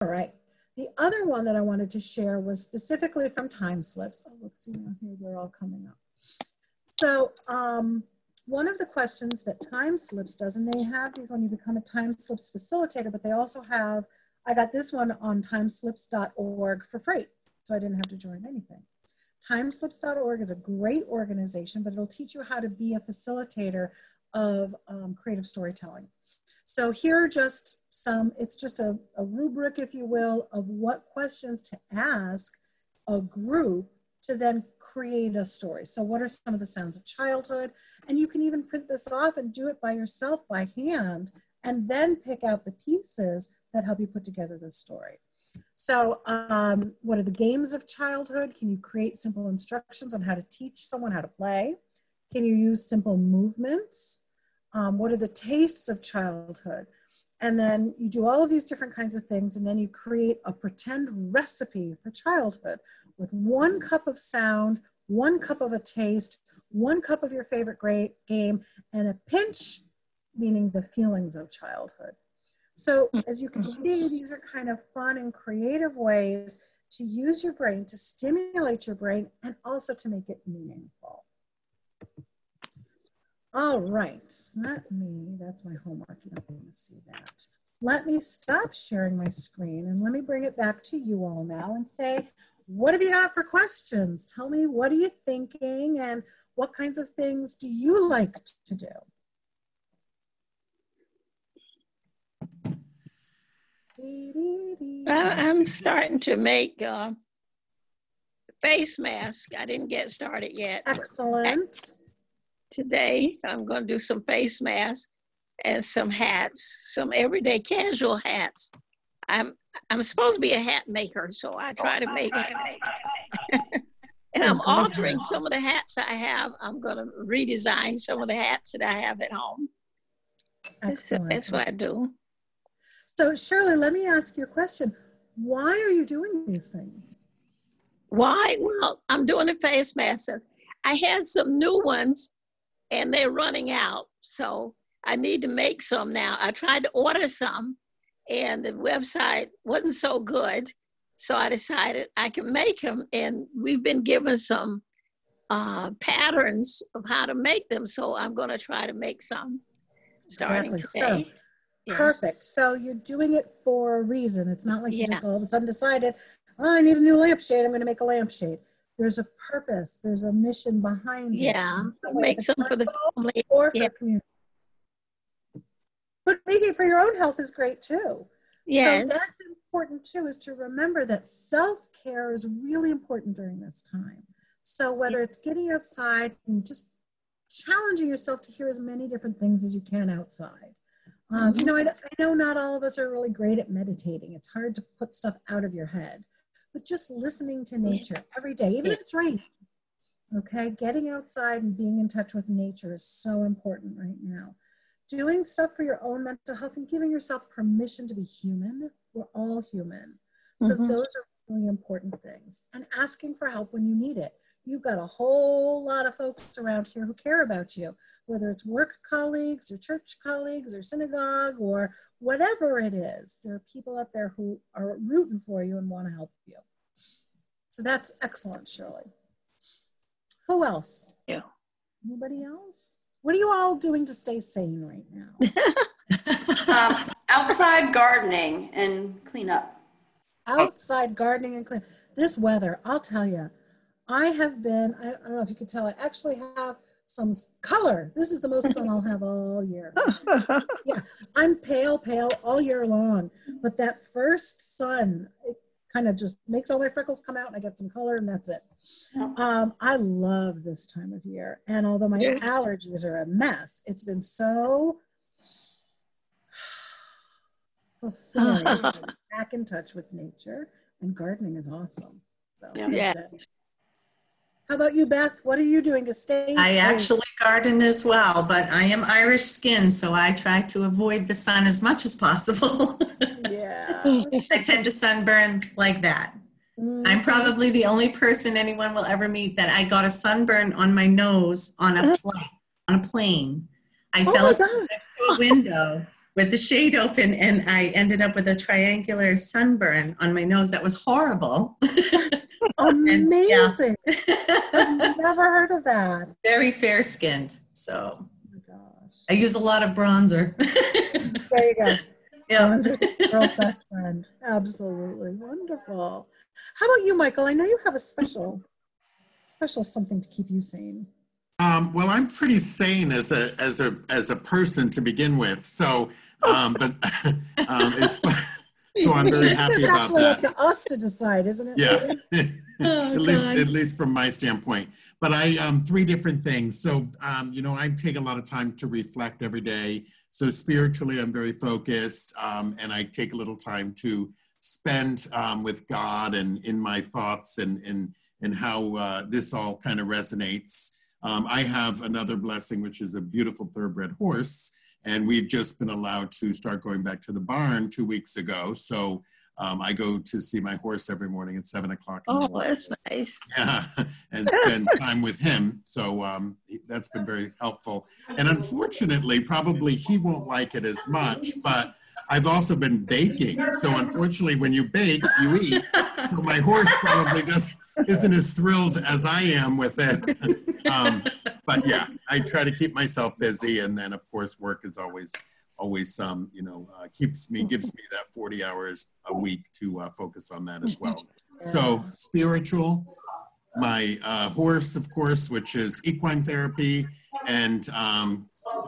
All right. The other one that I wanted to share was specifically from time slips. Oh, look, see now here, they're all coming up. So one of the questions that time slips does, and they have these when you become a time slips facilitator, but they also have, I got this one on timeslips.org for free, so I didn't have to join anything. Timeslips.org is a great organization, but it'll teach you how to be a facilitator of creative storytelling. So here are just some, it's just a rubric, if you will, of what questions to ask a group to then create a story. So what are some of the sounds of childhood? And you can even print this off and do it by yourself by hand, and then pick out the pieces that help you put together the story. So what are the games of childhood? Can you create simple instructions on how to teach someone how to play? Can you use simple movements? What are the tastes of childhood? And then you do all of these different kinds of things, and then you create a pretend recipe for childhood with 1 cup of sound, 1 cup of a taste, 1 cup of your favorite game, and a pinch, meaning the feelings of childhood. So as you can see, these are kind of fun and creative ways to use your brain, to stimulate your brain, and also to make it meaningful. All right, that's my homework, you don't want to see that. Let me stop sharing my screen and let me bring it back to you all now and say, what have you got for questions? Tell me, what are you thinking and what kinds of things do you like to do? I'm starting to make face mask. I didn't get started yet. Excellent. Today, I'm going to do some face masks and some hats, some everyday casual hats. I'm supposed to be a hat maker, so I try to make it. And I'm altering some of the hats I have. I'm going to redesign some of the hats that I have at home. That's what I do. So Shirley, let me ask you a question. Why are you doing these things? Why? Well, I'm doing a face mask. I had some new ones and they're running out. So I need to make some now. I tried to order some and the website wasn't so good. So I decided I can make them, and we've been given some patterns of how to make them. So I'm going to try to make some starting today. So, perfect. So you're doing it for a reason. It's not like you just all of a sudden decided, oh, I need a new lampshade, I'm going to make a lampshade. There's a purpose. There's a mission behind it. Yeah, make some for the family. Or for the community. But making it for your own health is great too. Yeah. So that's important too, is to remember that self-care is really important during this time. So whether it's getting outside and just challenging yourself to hear as many different things as you can outside. You know, I know not all of us are really great at meditating. It's hard to put stuff out of your head, but just listening to nature every day, even if it's raining, okay? Getting outside and being in touch with nature is so important right now. Doing stuff for your own mental health and giving yourself permission to be human. We're all human. So those are really important things. And asking for help when you need it. You've got a whole lot of folks around here who care about you, whether it's work colleagues or church colleagues or synagogue or whatever it is. There are people out there who are rooting for you and want to help you. So that's excellent, Shirley. Who else? Yeah. Anybody else? What are you all doing to stay sane right now? Outside gardening and cleanup. Outside gardening and cleanup. This weather, I'll tell you, I have been, I don't know if you could tell, I actually have some color. This is the most sun I'll have all year. Yeah, I'm pale all year long. But that first sun, it kind of just makes all my freckles come out and I get some color and that's it. I love this time of year. And although my allergies are a mess, it's been so fulfilling to be back in touch with nature, and gardening is awesome. So how about you, Beth? What are you doing to stay safe? I actually garden as well, but I am Irish skin, so I try to avoid the sun as much as possible. Yeah. I tend to sunburn like that. I'm probably the only person anyone will ever meet that I got a sunburn on my nose on a flight, on a plane. I fell asleep next to a window with the shade open, and I ended up with a triangular sunburn on my nose. That was horrible. Amazing. Yeah. I've never heard of that. Very fair skinned. So Oh my gosh. I use a lot of bronzer. There you go. Yeah. Bronzer's the girl's best friend. Absolutely. Wonderful. How about you, Michael? I know you have a special something to keep you sane. Well, I'm pretty sane as a person to begin with. So, but so I'm very happy It's about actually that. up to us to decide, isn't it? Yeah, Oh, at least from my standpoint. But I three different things. So I take a lot of time to reflect every day. So spiritually, I'm very focused, and I take a little time to spend with God and in my thoughts and how this all kind of resonates. I have another blessing, which is a beautiful thoroughbred horse, and we've just been allowed to start going back to the barn 2 weeks ago. So I go to see my horse every morning at 7 o'clock. Oh, that's nice. Yeah, and spend time with him. So that's been very helpful. And unfortunately, probably he won't like it as much, but I've also been baking. So unfortunately, when you bake, you eat. So my horse probably isn't as thrilled as I am with it. But yeah, I try to keep myself busy. And then of course, work is always gives me that 40 hours a week to focus on that as well. So spiritual, my horse, of course, which is equine therapy, and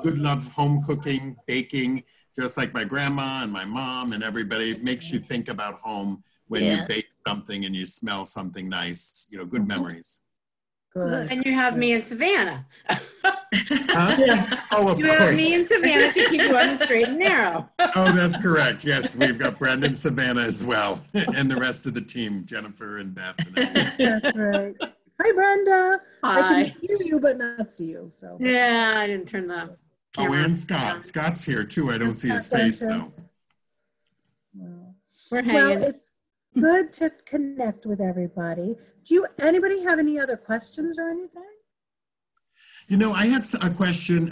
good love, home cooking, baking, just like my grandma and my mom and everybody. It makes you think about home when you bake something and you smell something nice, good memories. Good. And you have me and Savannah. Yeah. Oh, of You course. have me and Savannah to keep you on the straight and narrow. Oh, that's correct. Yes, we've got Brendan, Savannah as well, and the rest of the team, Jennifer and Beth. And That's right. Hi, Brenda. I Hi. can hear you, but not see you. So. Yeah, I didn't turn the camera. and Scott. Scott's here too. I don't see his face though. We're Well, hanging. it's good to connect with everybody. Anybody have any other questions or anything? I have a question,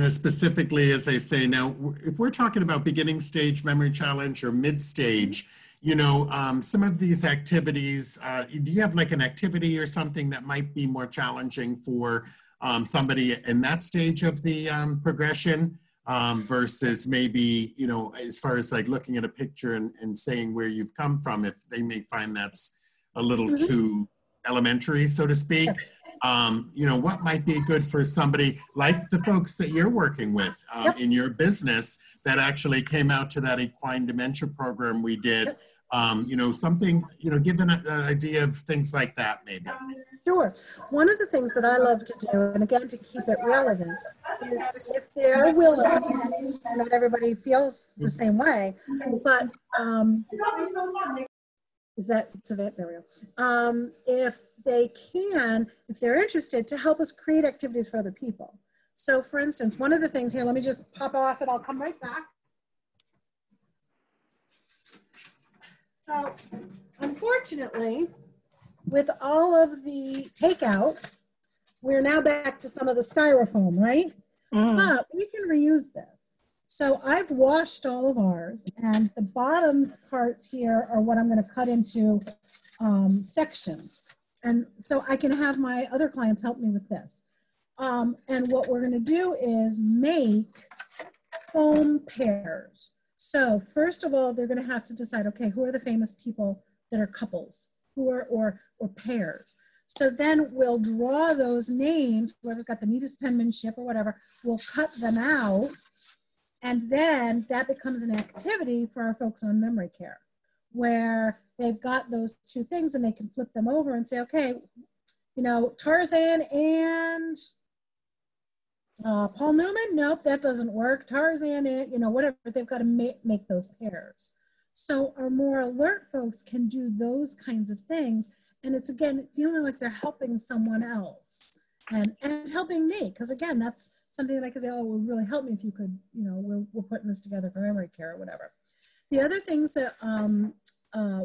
specifically, as I say now, if we're talking about beginning stage memory challenge or mid stage, some of these activities, do you have like an activity or something that might be more challenging for somebody in that stage of the progression versus maybe, as far as like looking at a picture and saying where you've come from, if they may find that's a little too elementary, so to speak? What might be good for somebody like the folks that you're working with in your business that actually came out to that equine dementia program we did? Something, give an idea of things like that, maybe. Sure. One of the things that I love to do, and again, to keep it relevant, is if they're willing, not everybody feels the same way, but is that Savannah? There we go. If they're interested, to help us create activities for other people. So for instance, one of the things here, let me just pop off and I'll come right back. So unfortunately, with all of the takeout, we're now back to some of the styrofoam, right? But we can reuse this. So I've washed all of ours, and the bottom parts here are what I'm going to cut into sections. And so I can have my other clients help me with this. And what we're going to do is make foam pairs. So first of all, they're going to have to decide, okay, who are the famous people that are couples, or pairs. So then we'll draw those names, whoever's got the neatest penmanship or whatever, we'll cut them out. And then that becomes an activity for our folks on memory care, where they've got those two things and they can flip them over and say, okay, Tarzan and Paul Newman, nope, that doesn't work. Tarzan and, whatever, they've got to make those pairs. So our more alert folks can do those kinds of things. And it's, again, feeling like they're helping someone else and helping me. Because, again, that's something that I could say, oh, it would really help me if you could, we're putting this together for memory care or whatever. The other things that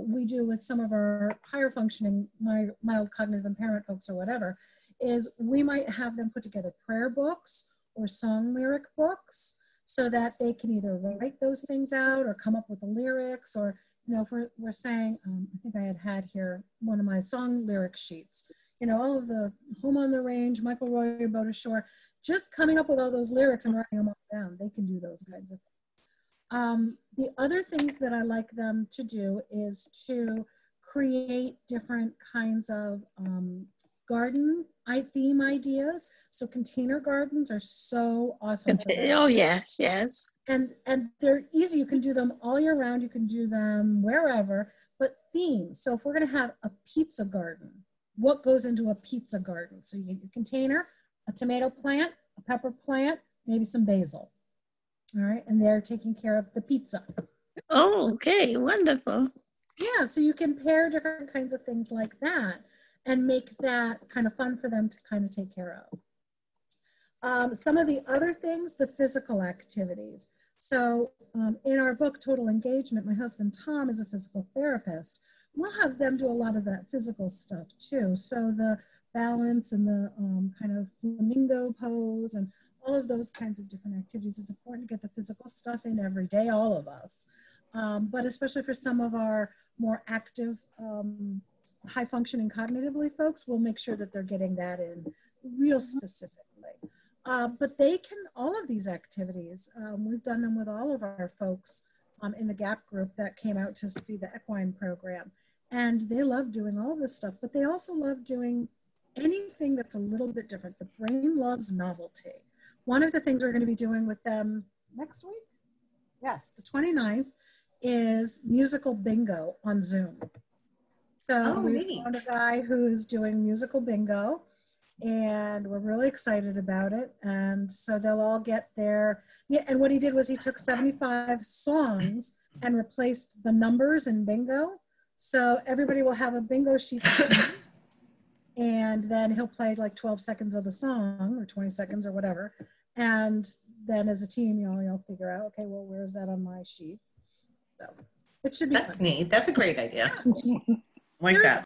we do with some of our higher functioning, mild cognitive impairment folks or whatever, is we might have them put together prayer books or song lyric books. so that they can either write those things out or come up with the lyrics, or, you know, if we're saying, I think I had here one of my song lyric sheets, you know, all of the Home on the Range, Michael Roy, Boat Ashore, just coming up with all those lyrics and writing them all down. They can do those kinds of things. The other things that I like them to do is to create different kinds of garden theme ideas. So container gardens are so awesome for that. Oh, yes, yes. And they're easy. You can do them all year round. You can do them wherever, but themes. So if we're going to have a pizza garden, what goes into a pizza garden? So you get your container, a tomato plant, a pepper plant, maybe some basil. All right. And they're taking care of the pizza. Oh, okay. Wonderful. Yeah. So you can pair different kinds of things like that and make that kind of fun for them to kind of take care of. Some of the other things, the physical activities. So in our book, Total Engagement, my husband, Tom, is a physical therapist. We'll have them do a lot of that physical stuff too. So the balance and the kind of flamingo pose and all of those kinds of different activities. It's important to get the physical stuff in every day, all of us. But especially for some of our more active, high functioning cognitively folks, we'll make sure that they're getting that in real specifically. But they can, all of these activities, we've done them with all of our folks in the GAP group that came out to see the equine program. And they love doing all this stuff, but they also love doing anything that's a little bit different. The brain loves novelty. One of the things we're going to be doing with them next week, yes, the 29th, is musical bingo on Zoom. So we found a guy who's doing musical bingo, and we're really excited about it. And so they'll all get their, yeah, and what he did was he took 75 songs and replaced the numbers in bingo. So everybody will have a bingo sheet, and then he'll play like 12 seconds of the song or 20 seconds or whatever. And then as a team, you'll figure out, okay, well, where's that on my sheet? So it should be That's fun. neat. That's a great idea. Like that.